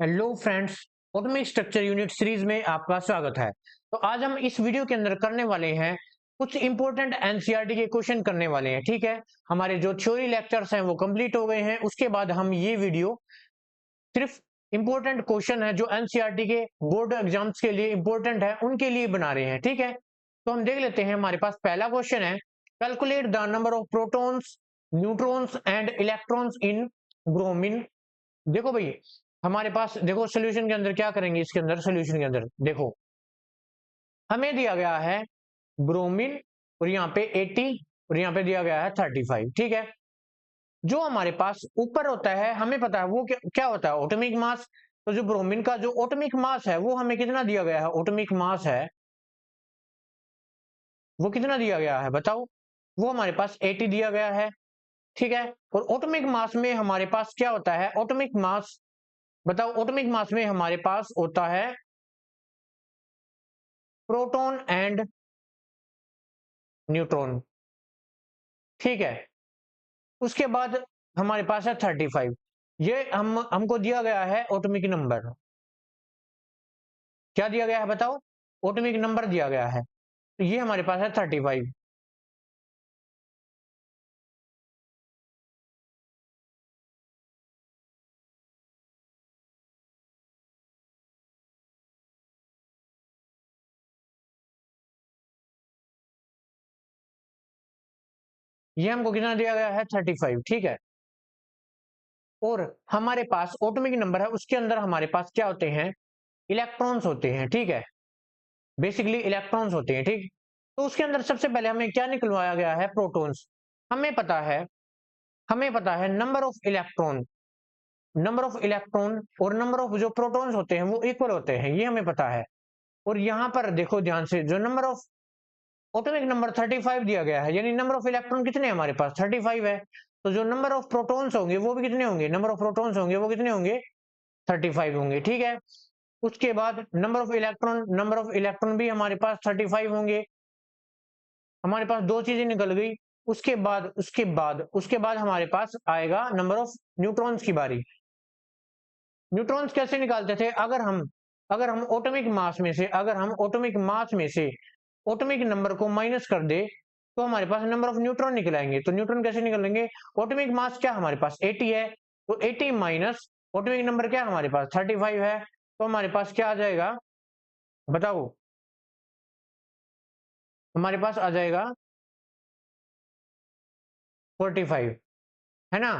Hello friends, atomic structure unit series में आपका स्वागत है। तो आज हम इस वीडियो के अंदर करने वाले हैं कुछ इंपॉर्टेंट एनसीईआरटी के क्वेश्चन करने वाले हैं। ठीक है, हमारे जो थ्योरी लेक्चर्स हैं वो कंप्लीट हो गए हैं। उसके बाद हम ये वीडियो सिर्फ इंपॉर्टेंट क्वेश्चन है जो एनसीईआरटी के बोर्ड एग्जाम्स के लिए इंपॉर्टेंट है उनके लिए बना रहे हैं। ठीक है, तो हम देख लेते हैं। हमारे पास पहला क्वेश्चन है, calculate the number of protons, neutrons and electrons in bromine. देखो भाई, हमारे पास देखो सोल्यूशन के अंदर क्या करेंगे। इसके अंदर सोल्यूशन के अंदर देखो, हमें दिया गया है ब्रोमीन और यहाँ पे 80 और यहाँ पे दिया गया है 35। ठीक है, जो हमारे पास ऊपर होता है हमें पता है वो क्या होता है, एटॉमिक मास। तो जो ब्रोमीन का जो एटॉमिक मास है वो हमें कितना दिया गया है, एटॉमिक मास है वो कितना दिया गया है बताओ। वो हमारे पास 80 दिया गया है। ठीक है, और एटॉमिक मास में हमारे पास क्या होता है, एटॉमिक मास बताओ। एटॉमिक मास में हमारे पास होता है प्रोटॉन एंड न्यूट्रॉन। ठीक है, उसके बाद हमारे पास है 35। ये हमको दिया गया है एटॉमिक नंबर। क्या दिया गया है बताओ, एटॉमिक नंबर दिया गया है। तो ये हमारे पास है 35। ये हमको कितना दिया गया है, 35। ठीक है, और हमारे पास एटॉमिक नंबर है, उसके अंदर हमारे पास क्या होते हैं, इलेक्ट्रॉन्स होते हैं। ठीक है, बेसिकली इलेक्ट्रॉन्स होते हैं। ठीक, तो उसके अंदर सबसे पहले हमें क्या निकलवाया गया है, प्रोटॉन्स। हमें पता है, हमें पता है number of electron, number of electron और नंबर ऑफ जो प्रोटॉन्स होते हैं वो इक्वल होते हैं, ये हमें पता है। और यहां पर देखो ध्यान से, जो नंबर ऑफ एटॉमिक नंबर 35 दिया गया है, यानी नंबर ऑफ इलेक्ट्रॉन कितने हैं हमारे पास, 35 है। तो जो नंबर ऑफ प्रोटॉन्स होंगे वो भी कितने होंगे, नंबर ऑफ प्रोटॉन्स होंगे वो कितने होंगे, 35 होंगे। ठीक है, उसके बाद number of electron, number of electron भी हमारे पास 35 होंगे। हमारे पास दो चीजें निकल गई। उसके बाद हमारे पास आएगा नंबर ऑफ न्यूट्रॉन्स की बारी। न्यूट्रॉन्स कैसे निकालते थे, अगर हम एटॉमिक मास में से, अगर हम एटॉमिक मास में से एटॉमिक नंबर को माइनस कर दे तो हमारे पास नंबर ऑफ न्यूट्रॉन निकल आएंगे। तो न्यूट्रॉन कैसे निकलेंगे, एटॉमिक मास क्या हमारे पास 80 है, तो 80 माइनस एटॉमिक नंबर क्या हमारे पास 35 है, तो हमारे पास क्या आ जाएगा बताओ, हमारे पास आ जाएगा 45, है ना।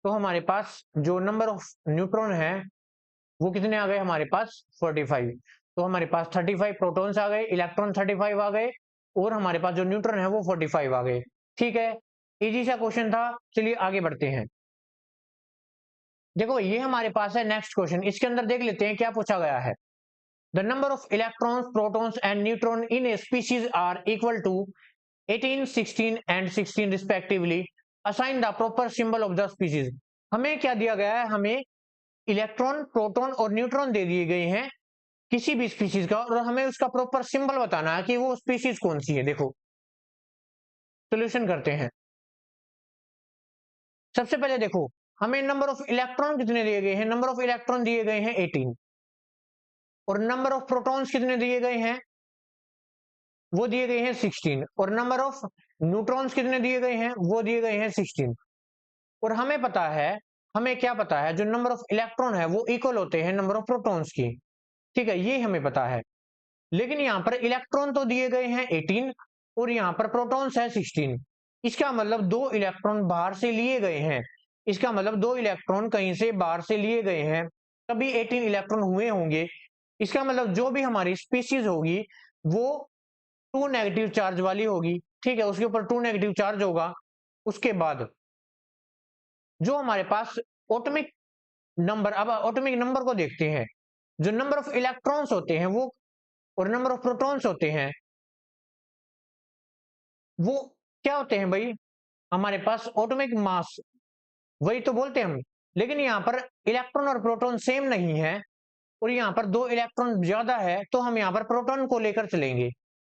तो हमारे पास जो नंबर ऑफ न्यूट्रॉन है वो कितने आ गए हमारे पास, 45। तो हमारे पास 35 प्रोटॉन्स आ गए, इलेक्ट्रॉन 35 आ गए, और हमारे पास जो न्यूट्रॉन है वो 45 आ गए। ठीक है, इजी सा क्वेश्चन था। चलिए आगे बढ़ते हैं। देखो ये हमारे पास है नेक्स्ट क्वेश्चन, इसके अंदर देख लेते हैं क्या पूछा गया है। The number of electrons, protons and neutron in a species are equal to 18, 16 and 16 respectively. Assign the proper symbol of the species. हमें क्या दिया गया है, हमें इलेक्ट्रॉन, प्रोटॉन और न्यूट्रॉन दे दिए गए हैं किसी भी स्पीशीज का, और हमें उसका प्रॉपर सिंबल बताना है कि वो स्पीशीज कौन सी है। देखो सोल्यूशन करते हैं। सबसे पहले देखो, हमें नंबर ऑफ इलेक्ट्रॉन कितने दिए गए हैं, नंबर ऑफ इलेक्ट्रॉन दिए गए हैं 18, और नंबर ऑफ प्रोटॉन्स कितने दिए गए हैं, वो दिए गए हैं 16, और नंबर ऑफ न्यूट्रॉन्स कितने दिए गए हैं, वो दिए गए हैं 16। और हमें पता है, हमें क्या पता है, जो नंबर ऑफ इलेक्ट्रॉन है वो इक्वल होते हैं नंबर ऑफ प्रोटॉन्स की। ठीक है, ये हमें पता है। लेकिन यहाँ पर इलेक्ट्रॉन तो दिए गए हैं 18 और यहाँ पर प्रोटॉन्स है 16। इसका मतलब दो इलेक्ट्रॉन बाहर से लिए गए हैं, इसका मतलब दो इलेक्ट्रॉन कहीं से बाहर से लिए गए हैं, तभी 18 इलेक्ट्रॉन हुए होंगे। इसका मतलब जो भी हमारी स्पीशीज होगी वो टू नेगेटिव चार्ज वाली होगी। ठीक है, उसके ऊपर टू नेगेटिव चार्ज होगा। उसके बाद जो हमारे पास एटॉमिक नंबर, अब एटॉमिक नंबर को देखते हैं। जो नंबर ऑफ इलेक्ट्रॉन्स होते हैं वो और नंबर ऑफ प्रोटॉन्स होते हैं वो क्या होते हैं भाई, हमारे पास एटॉमिक मास, वही तो बोलते हैं हम। लेकिन यहाँ पर इलेक्ट्रॉन और प्रोटॉन सेम नहीं है, और यहाँ पर दो इलेक्ट्रॉन ज्यादा है, तो हम यहाँ पर प्रोटॉन को लेकर चलेंगे।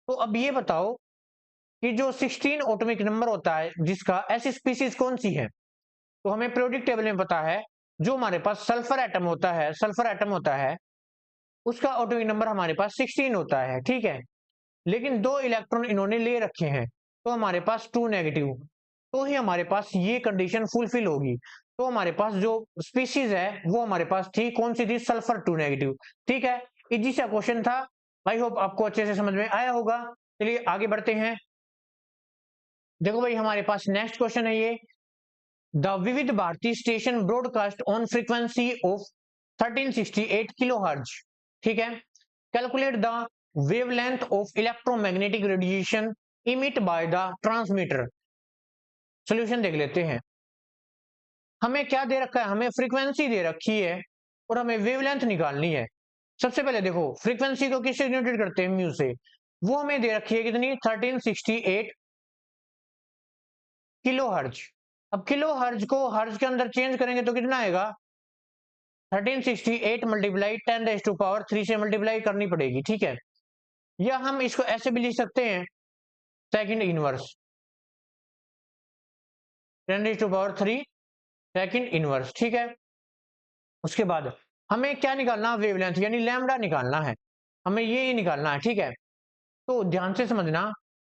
तो अब ये बताओ कि जो 16 एटॉमिक नंबर होता है जिसका, ऐसी स्पीशीज कौन सी है, तो हमें पीरियोडिक टेबल में पता है जो हमारे पास सल्फर एटम होता है उसका एटॉमिक नंबर हमारे पास 16 होता है, ठीक है। लेकिन 2 इलेक्ट्रॉन इन्होंने ले रखे हैं तो हमारे पास 2 नेगेटिव, तो ही हमारे पास ये कंडीशन फुलफिल होगी। तो हमारे पास जो स्पीसीज है वो हमारे पास थी, कौन सी थी? सल्फर 2 नेगेटिव, ठीक है। इजी सा क्वेश्चन था, आई होप आपको अच्छे से समझ में आया होगा। चलिए आगे बढ़ते हैं। देखो भाई हमारे पास नेक्स्ट क्वेश्चन है ये, the Vividh Bharati station broadcast on frequency of 1368 kilohertz, ठीक है। Calculate the wavelength of electromagnetic radiation emit by the transmitter. Solution देख लेते हैं। हमें क्या दे रखा है? हमें फ्रीक्वेंसी दे रखी है और हमें वेवलेंथ निकालनी है। सबसे पहले देखो फ्रीक्वेंसी को किससे डिनोटेट करते हैं? म्यू से। वो हमें दे रखी है कितनी? 1368 किलो हर्ज। अब किलो हर्ज को हर्ज के अंदर चेंज करेंगे तो कितना आएगा? 1368 मल्टीप्लाई 10⁻³ से मल्टीप्लाई करनी पड़ेगी, ठीक है। या हम इसको ऐसे भी लिख सकते हैं, सेकंड इनवर्स 10⁻³ सेकंड इनवर्स, ठीक है। उसके बाद हमें क्या निकालना? वेवलेंथ यानी लैम्डा निकालना है, हमें ये निकालना है, ठीक है। तो ध्यान से समझना,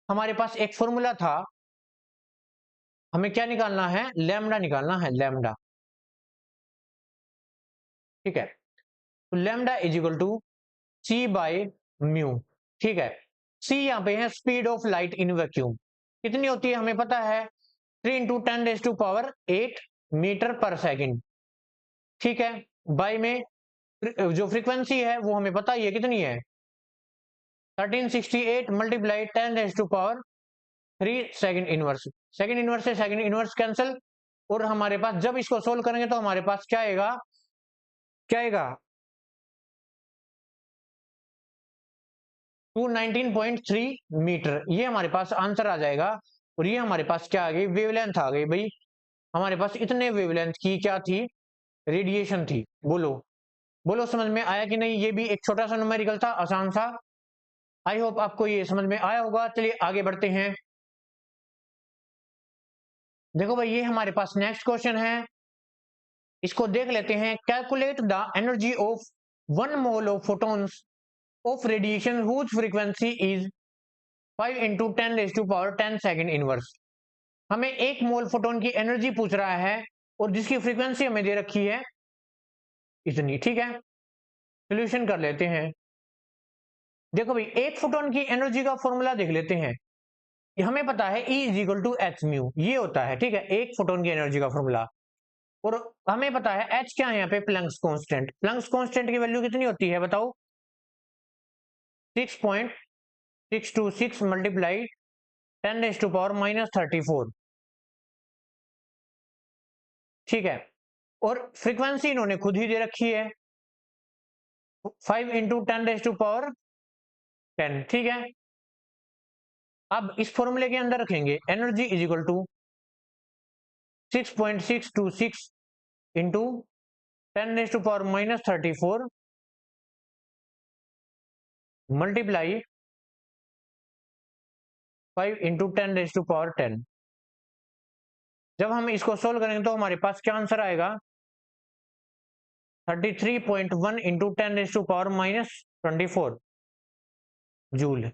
हमारे पास एक फॉर्मूला था, हमें क्या निकालना है? लैम्डा निकालना है, लैम्डा, ठीक है। तो lambda is equal to c by mu, ठीक है। सी यहाँ पे है speed of light in vacuum, कितनी होती है हमें पता है? 3 × 10⁸8 मीटर पर सेकेंड, ठीक है। बाय में जो फ्रीक्वेंसी है वो हमें पता ही है कितनी है? 1368 multiply 10⁻³ second inverse. Second inverse से सेकंड इनवर्स कैंसिल, और हमारे पास जब इसको सोल्व करेंगे तो हमारे पास क्या आएगा? क्या आएगा? 219.3 मीटर, ये हमारे पास आंसर आ जाएगा। और ये हमारे पास क्या आ गई? वेवलेंथ आ गई भाई। हमारे पास इतने वेवलेंथ की क्या थी? रेडिएशन थी। बोलो बोलो, समझ में आया कि नहीं? ये भी एक छोटा सा न्यूमेरिकल था, आसान सा। आई होप आपको ये समझ में आया होगा। चलिए आगे बढ़ते हैं। देखो भाई ये हमारे पास नेक्स्ट क्वेश्चन है, इसको देख लेते हैं। Calculate the energy of 1 mole of photons of radiation whose frequency is 5 × 10⁻10 second inverse. हमें 1 मोल फोटोन की एनर्जी पूछ रहा है और जिसकी फ्रीक्वेंसी हमें दे रखी है इतनी, ठीक है। सोल्यूशन कर लेते हैं। देखो भाई 1 फोटोन की एनर्जी का फॉर्मूला देख लेते हैं। हमें पता है E = h μ, ये होता है, ठीक है, 1 फोटोन की एनर्जी का फॉर्मूला। और हमें पता है H क्या है यहाँ पे? Planck's constant. प्लैंक्स कांस्टेंट की वैल्यू कितनी होती है बताओ? 6.626 मल्टीप्लाई 10⁻⁻34, ठीक है। और फ्रीक्वेंसी इन्होंने खुद ही दे रखी है 5 × 10⁻10, ठीक है। अब इस फॉर्मूले के अंदर रखेंगे energy is equal to 6.626 into 10⁻⁻34 multiply 5 × 10⁻10। जब हम इसको सोल्व करेंगे तो हमारे पास क्या आंसर आएगा? 33.1 × 10⁻⁻24 जूल,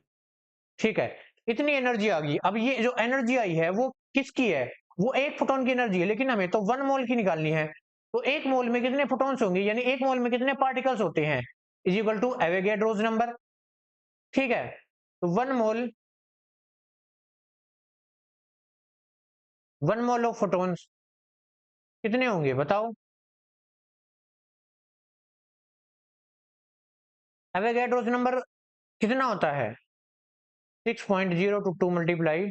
ठीक है। इतनी एनर्जी आ गई। अब ये जो एनर्जी आई है वो किसकी है? वो 1 फोटोन की एनर्जी है, लेकिन हमें तो 1 मोल की निकालनी है। तो 1 मोल में कितने फोटॉन्स होंगे, यानी 1 मोल में कितने पार्टिकल्स होते हैं? Is equal to Avogadro's number, ठीक है। तो 1 मोल ऑफ फोटॉन्स कितने होंगे बताओ? एवोगैड्रोस नंबर कितना होता है? 6.022 मल्टीप्लाई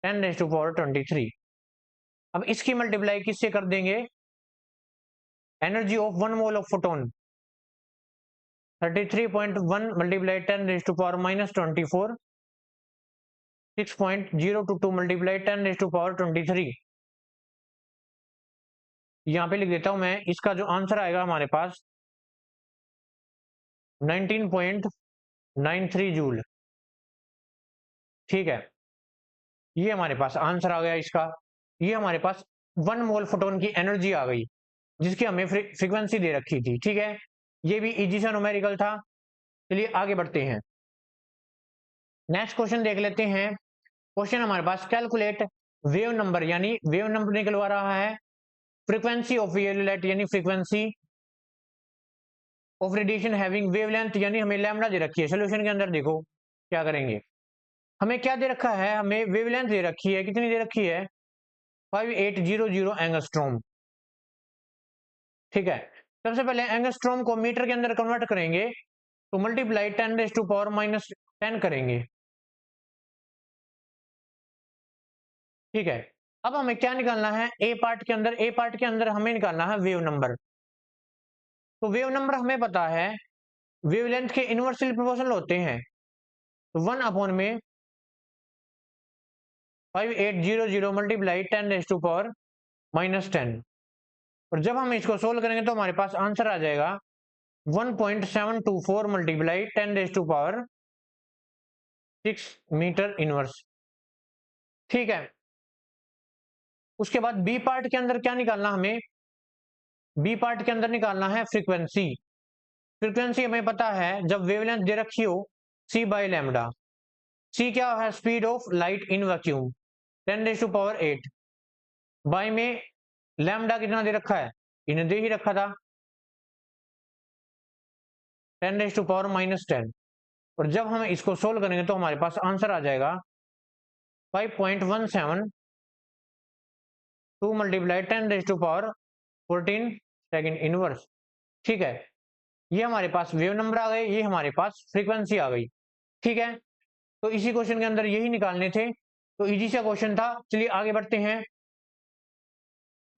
10⁻23। अब इसकी मल्टीप्लाई किससे कर देंगे? Energy of 1 mole of photon 33.1 multiply 10⁻⁻24, 6.022 multiply 10⁻23। यहां पे लिख देता हूं मैं, इसका जो आंसर आएगा हमारे पास 19.93 जूल, ठीक है। ये हमारे पास आंसर आ गया इसका। ये हमारे पास 1 मोल फोटोन की एनर्जी आ गई, जिसकी हमें फ्रीक्वेंसी दे रखी थी। ठीक है, ये भी इजी सा न्यूमेरिकल था। चलिए आगे बढ़ते हैं, नेक्स्ट क्वेश्चन देख लेते हैं। क्वेश्चन हमारे पास कैलकुलेट वेव नंबर, यानी वेव नंबर निकलवा रहा है, फ्रीक्वेंसी ऑफ वेवलेट यानी frequency of radiation having wavelength, यानी हमें लैम्डा दे रखी है। सोल्यूशन के अंदर देखो क्या करेंगे, हमें क्या दे रखा है, हमें वेवलेंथ दे रखी है, कितनी दे रखी है, 5800 एंगस्ट्रॉम। ठीक है, सबसे पहले एंगस्ट्रॉम को मीटर के अंदर कन्वर्ट करेंगे, तो मल्टीप्लाई 10⁻⁻10 करेंगे। ठीक है, अब हमें क्या निकालना है, ए पार्ट के अंदर, ए पार्ट के अंदर हमें निकालना है वेव नंबर। तो वेव नंबर हमें पता है वेवलेंथ के इनवर्सली प्रोपोर्शनल होते हैं, तो 1/में 5800 मल्टीप्लाई 10⁻⁻10। और जब हम इसको सोल्व करेंगे तो हमारे पास आंसर आ जाएगा 1.724 मल्टीप्लाई 10⁻6 मीटर इनवर्स। ठीक है, उसके बाद बी पार्ट के अंदर क्या निकालना, हमें बी पार्ट के अंदर निकालना है फ्रीक्वेंसी। फ्रीक्वेंसी हमें पता है, जब वेवलेंथ दे रखी हो c बाई लैम्डा, c क्या है, speed of light in vacuum 10⁻8, by में लैम्डा कितना दे रखा है, इन्हें दे ही रखा था 10⁻10। और जब हम इसको सोल्व करेंगे तो हमारे पास आंसर आ जाएगा 5.172 मल्टीप्लाई 10⁻14 सेकेंड इनवर्स। ठीक है, ये हमारे पास वेव नंबर आ गए, ये हमारे पास फ्रीक्वेंसी आ गई। ठीक है, तो इसी क्वेश्चन के अंदर यही निकालने थे, तो इजी सा क्वेश्चन था। चलिए आगे बढ़ते हैं,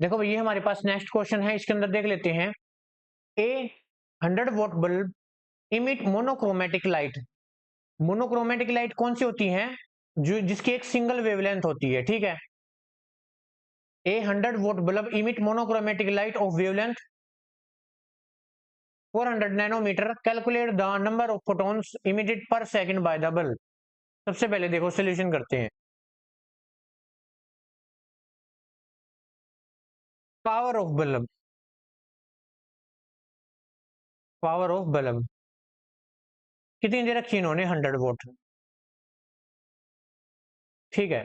देखो भाई ये हमारे पास नेक्स्ट क्वेश्चन है, इसके अंदर देख लेते हैं। ए 100 volt bulb emit monochromatic light. Monochromatic light कौन सी होती है, जो जिसकी एक सिंगल वेवलेंथ होती है। ठीक है, a 100 volt bulb emit monochromatic light of wavelength 400 nanometer, calculate the number of photons emitted per second by the bulb. सबसे पहले देखो सोल्यूशन करते हैं, power of bulb, power of bulb कितनी दे रखी इन्होंने, 100 वोल्ट। ठीक है,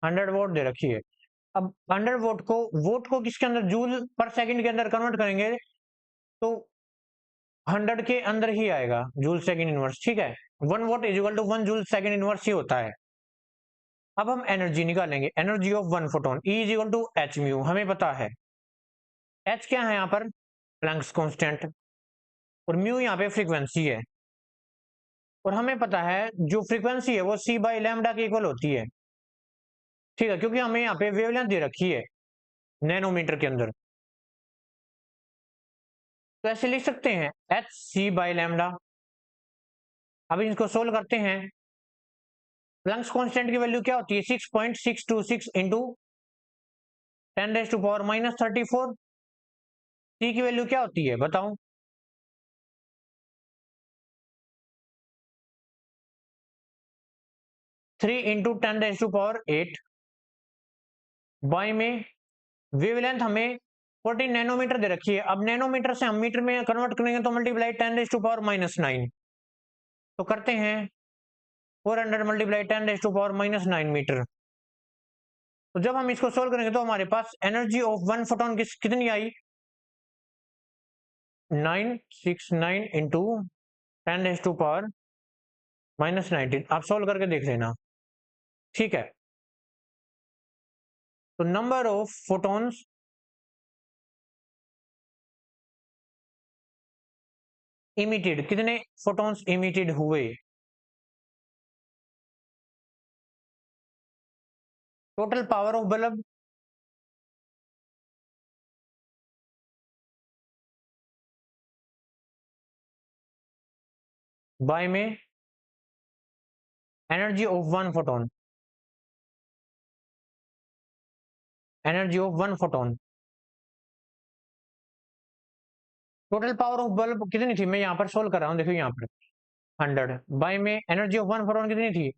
100 वोल्ट दे रखी है। अब 100 वोल्ट को, वोट को किसके अंदर, जूल पर सेकंड के अंदर कन्वर्ट करेंगे, तो 100 के अंदर ही आएगा जूल सेकंड इनवर्स। ठीक है, 1 volt is equal to 1 joule second inverse ही होता है। अब हम एनर्जी निकालेंगे, energy of 1 photon E is equal to h mu, हमें पता है एच क्या है यहाँ पर, प्लैंक्स कांस्टेंट, और म्यू यहाँ पे फ्रीक्वेंसी है, और हमें पता है जो फ्रीक्वेंसी है वो c बाई लैम्डा के इक्वल होती है। ठीक है, क्योंकि हमें यहाँ पे वेवलेंथ दे रखी है नैनोमीटर के अंदर, तो ऐसे लिख सकते हैं एच सी बाई लैम्डा। अब इसको सोल्व करते हैं, प्लैंक्स कांस्टेंट की वैल्यू क्या होती है, 6.626 इंटू 10⁻⁻34। सी की वैल्यू क्या होती है बताओ, 3 इंटू 10⁻8, बाई में वेवलेंथ हमें 14 नैनोमीटर दे रखी है। अब नैनोमीटर से हम मीटर में कन्वर्ट करेंगे तो मल्टीप्लाई 10⁻⁻9, तो करते हैं 400 मल्टीप्लाई 10⁻⁻9 मीटर। तो जब हम इसको सोल्व करेंगे तो हमारे पास एनर्जी ऑफ 1 फोटोन कितनी आई, 969 इंटू 10⁻⁻19। आप सोल्व करके देख लेना। ठीक है, तो नंबर ऑफ फोटॉन्स इमिटेड, कितने फोटॉन्स इमिटेड हुए, total power of bulb by में energy of 1 photon, energy of 1 photon, total power of bulb कितनी थी, मैं यहां पर सोल्व कर रहा हूं, देखो यहां पर 100 बाय में एनर्जी ऑफ 1 फोटोन कितनी थी,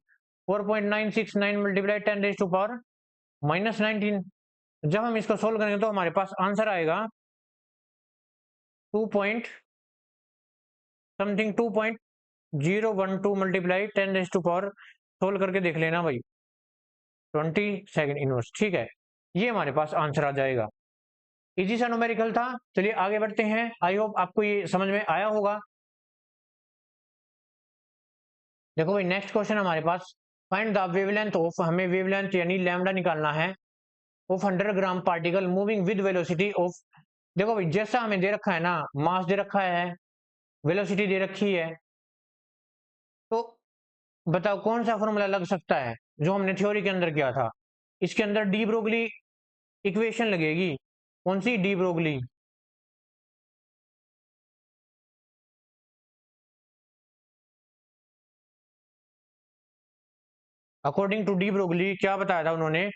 4.969 मल्टीप्लाई 10⁻⁻9। -19। जब हम इसको सोल्व करेंगे तो हमारे पास आंसर आएगा 2 पॉइंट समथिंग 2.012 मल्टीप्लाई 10⁻⁴। सोल्व करके देख लेना भाई, 20 इनवर्स। ठीक है, ये हमारे पास आंसर आ जाएगा। इजी सा न्यूमेरिकल था। चलिए आगे बढ़ते हैं। आई होप आपको ये समझ में आया होगा। देखो भाई, नेक्स्ट क्वेश्चन हमारे पास, फाइंड द वेवलेंथ ऑफ, हमें वेवलेंथ यानी लैम्डा निकालना है, of 100 gram particle moving with velocity of. देखो भाई, जैसा हमें दे रखा है ना, मास दे रखा है, वेलोसिटी दे रखी है, तो बताओ कौन सा फॉर्मूला लग सकता है जो हमने थ्योरी के अंदर किया था। इसके अंदर डी ब्रोगली इक्वेशन लगेगी। कौन सी? De Broglie. According to de Broglie क्या बताया था उन्होंने?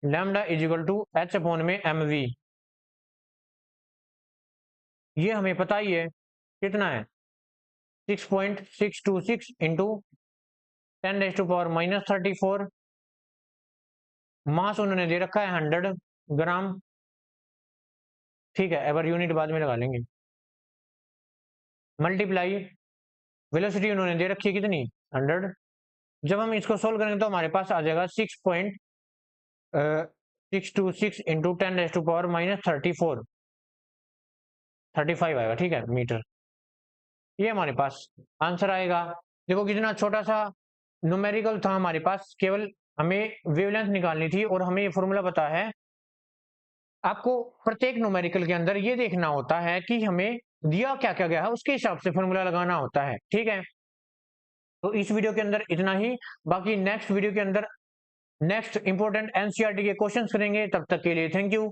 Lambda is equal to h upon में एम वी। ये हमें पता ही है कितना है, 6.626 इंटू 10⁻⁻34। मास उन्होंने दे रखा है 100 ग्राम। ठीक है, एवर यूनिट बाद में लगा लेंगे। मल्टीप्लाई वेलोसिटी उन्होंने दे रखी है कितनी? 100। जब हम इसको सोल्व करेंगे तो हमारे पास आ जाएगा 6.626 इंटू 10⁻⁻34, 35 आएगा। ठीक है, मीटर। ये हमारे पास आंसर आएगा। देखो कितना छोटा सा न्यूमेरिकल था हमारे पास, केवल हमें वेवलेंथ निकालनी थी और हमें ये फॉर्मूला पता है। आपको प्रत्येक न्यूमेरिकल के अंदर ये देखना होता है कि हमें दिया क्या क्या गया है, उसके हिसाब से फॉर्मूला लगाना होता है। ठीक है, तो इस वीडियो के अंदर इतना ही। बाकी नेक्स्ट वीडियो के अंदर नेक्स्ट इंपॉर्टेंट एनसीईआरटी के क्वेश्चंस करेंगे। तब तक के लिए थैंक यू।